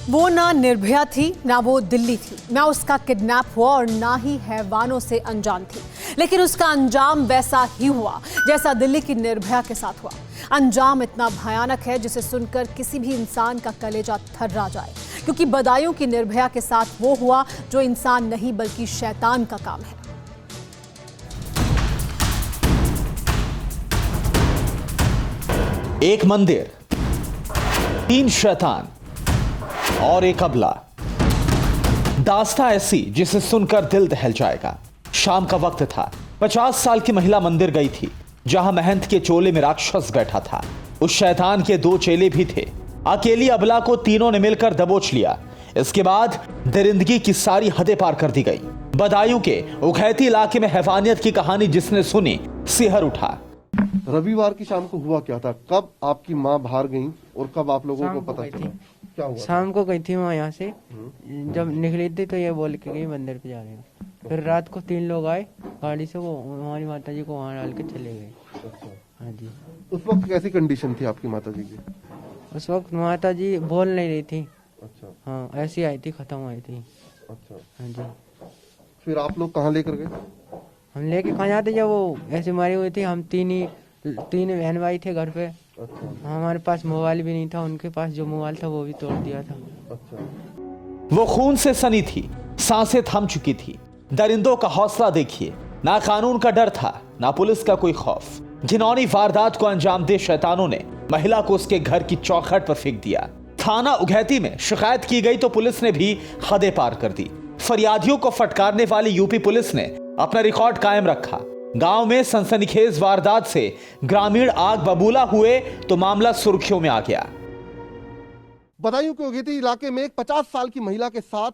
वो ना निर्भया थी, ना वो दिल्ली थी, ना उसका किडनैप हुआ और ना ही हैवानों से अनजान थी। लेकिन उसका अंजाम वैसा ही हुआ जैसा दिल्ली की निर्भया के साथ हुआ। अंजाम इतना भयानक है जिसे सुनकर किसी भी इंसान का कलेजा थर्रा जाए, क्योंकि बदायूं की निर्भया के साथ वो हुआ जो इंसान नहीं बल्कि शैतान का काम है। एक मंदिर, 3 शैतान और एक अबला। दास्तां ऐसी जिसे सुनकर दिल दहल जाएगा। शाम का वक्त था। 50 साल की महिला मंदिर गई थी, जहां महंत के चोले में राक्षस बैठा था। उस शैतान के 2 चेले भी थे। अकेली अबला को तीनों ने मिलकर दबोच लिया। इसके बाद दरिंदगी की सारी हदें पार कर दी गई। बदायूं के उखैती इलाके में हैवानियत की कहानी जिसने सुनी, सिहर उठा। रविवार की शाम को हुआ क्या था? कब आपकी माँ बाहर गई और कब आप लोगों को पता चला? क्या हुआ? शाम को गई थी वहाँ यहाँ से। जब निकली थी तो ये बोल के गई मंदिर पे जा रहे हैं। फिर रात को 3 लोग आए गाड़ी से, वो हमारी माता जी को वहाँ डाल के चले गए। हाँ जी। उस वक्त कैसी कंडीशन थी आपकी माता जी की? उस वक्त माता जी बोल नहीं रही थी। अच्छा। हाँ, ऐसी आई थी, खत्म आई थी। अच्छा। हाँ जी। फिर आप लोग कहाँ लेकर गए? हम लेके कहाँ जाते, जब वो ऐसे मारी हुई थी। हम तीन बहन भाई थे घर पे। अच्छा। हमारे पास मोबाइल भी नहीं था, उनके पास जो मोबाइल था वो भी तोड़ दिया था। अच्छा। वो खून से सनी थी, सांसें थम चुकी थी। दरिंदों का हौसला देखिए। ना कानून का डर था, ना पुलिस का कोई खौफ। घिनौनी वारदात को अंजाम दे शैतानों ने महिला को उसके घर की चौखट पर फेंक दिया। थाना उघैती में शिकायत की गई तो पुलिस ने भी हदें पार कर दी। फरियादियों को फटकारने वाली यूपी पुलिस ने अपना रिकॉर्ड कायम रखा। गांव में सनसनीखेज वारदात से ग्रामीण आग बबूला हुए तो मामला सुर्खियों में आ गया। बदायूं के उघैती इलाके में एक 50 साल की महिला के साथ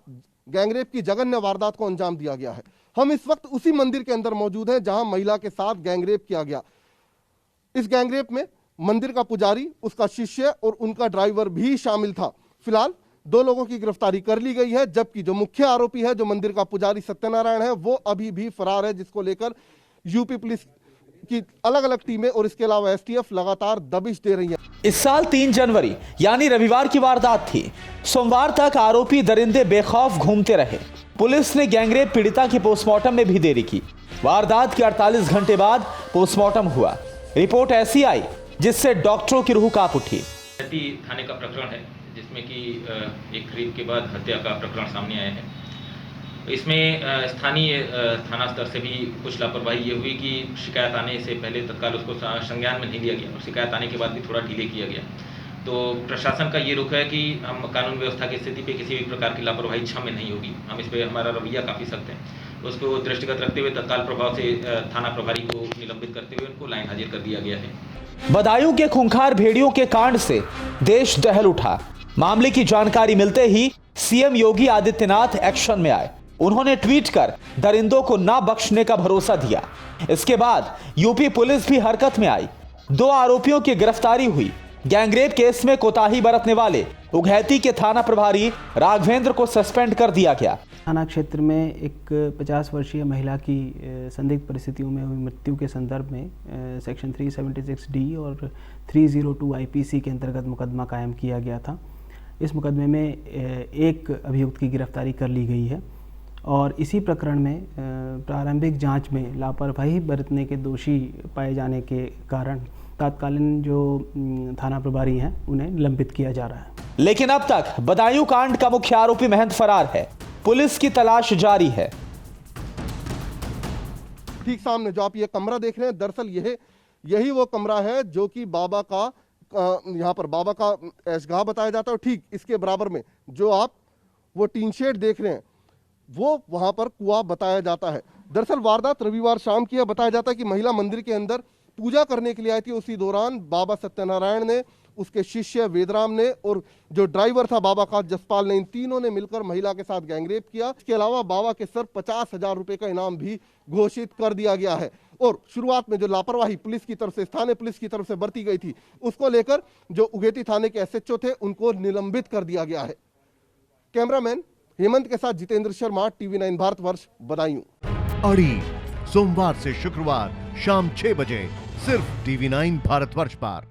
गैंगरेप की जघन्य वारदात को अंजाम दिया गया है। हम इस वक्त उसी मंदिर के अंदर मौजूद हैं जहां महिला के साथ गैंगरेप किया गया। इस गैंगरेप में मंदिर का पुजारी, उसका शिष्य और उनका ड्राइवर भी शामिल था। फिलहाल 2 लोगों की गिरफ्तारी कर ली गई है, जबकि जो मुख्य आरोपी है, जो मंदिर का पुजारी सत्यनारायण है, वो अभी भी फरार है, जिसको लेकर यूपी पुलिस की अलग अलग टीमें और इसके अलावा एसटीएफ लगातार दबिश दे रही है। इस साल 3 जनवरी यानी रविवार की वारदात थी। सोमवार तक आरोपी दरिंदे बेखौफ घूमते रहे। पुलिस ने गैंगरेप पीड़िता की पोस्टमार्टम में भी देरी की। वारदात के 48 घंटे बाद पोस्टमार्टम हुआ। रिपोर्ट ऐसी आई जिससे डॉक्टरों की रूह कांप उठी। थाने का प्रकरण है जिसमें कि एक रेप के बाद हत्या का प्रकरण सामने आया है। इसमें स्थानीय थाना स्तर से भी कुछ लापरवाही ये हुई कि शिकायत आने से पहले तत्काल उसको संज्ञान में नहीं लिया गया और शिकायत आने के बाद भी थोड़ा डिले किया गया। तो प्रशासन का ये रुख है कि हम कानून व्यवस्था की स्थिति पे किसी भी प्रकार की लापरवाही क्षम्य नहीं होगी। हम इस पर हमारा रवैया काफ़ी सख्त है। उसको दृष्टिगत रखते हुए तत्काल प्रभाव से थाना प्रभारी को निलंबित करते हुए उनको लाइन हाजिर कर दिया गया है। बदायूं के खूंखार भेड़ियों के कांड से देश दहल उठा। मामले की जानकारी मिलते ही सीएम योगी आदित्यनाथ एक्शन में आए। उन्होंने ट्वीट कर दरिंदों को ना बख्शने का भरोसा दिया। इसके बाद यूपी पुलिस भी हरकत में आई। 2 आरोपियों की गिरफ्तारी हुई। गैंगरेप केस में कोताही बरतने वाले उघैती के थाना प्रभारी राघवेंद्र को सस्पेंड कर दिया गया। थाना क्षेत्र में एक 50 वर्षीय महिला की संदिग्ध परिस्थितियों में हुई मृत्यु के संदर्भ में सेक्शन 376D और 302 IPC के अंतर्गत मुकदमा कायम किया गया था। इस मुकदमे में एक अभियुक्त की गिरफ्तारी कर ली गई है और इसी प्रकरण में प्रारंभिक जांच में लापरवाही बरतने के दोषी पाए जाने के कारण तत्कालीन जो थाना प्रभारी हैं उन्हें निलंबित किया जा रहा है। लेकिन अब तक बदायूं कांड का मुख्य आरोपी महंत फरार है। पुलिस की तलाश जारी है। ठीक सामने जो आप ये कमरा देख रहे हैं, दरअसल यही वो कमरा है जो कि बाबा का यहाँ पर बाबा का ऐशगाह बताया जाता है। और ठीक इसके बराबर में जो आप वो टीन शेड देख रहे हैं, वो वहां पर कुआं बताया जाता है। दरअसल वारदात रविवार शाम की है। बताया जाता है कि महिला मंदिर के अंदर पूजा करने के लिए आई थी। उसी दौरान बाबा सत्यनारायण ने, उसके शिष्य वेदराम ने और जो ड्राइवर था बाबा का जसपाल ने, इन तीनों ने मिलकर महिला के साथ गैंगरेप किया। इसके अलावा बाबा के सर 50,000 रुपए का इनाम भी घोषित कर दिया गया है। और शुरुआत में जो लापरवाही पुलिस की तरफ से, स्थानीय पुलिस की तरफ से बरती गई थी, उसको लेकर जो उघैती थाने के SHO थे उनको निलंबित कर दिया गया है। कैमरामैन हेमंत के साथ जितेंद्र शर्मा, TV9 भारतवर्ष, बदायूं। अड़ी सोमवार से शुक्रवार शाम 6 बजे सिर्फ TV9 भारतवर्ष पर।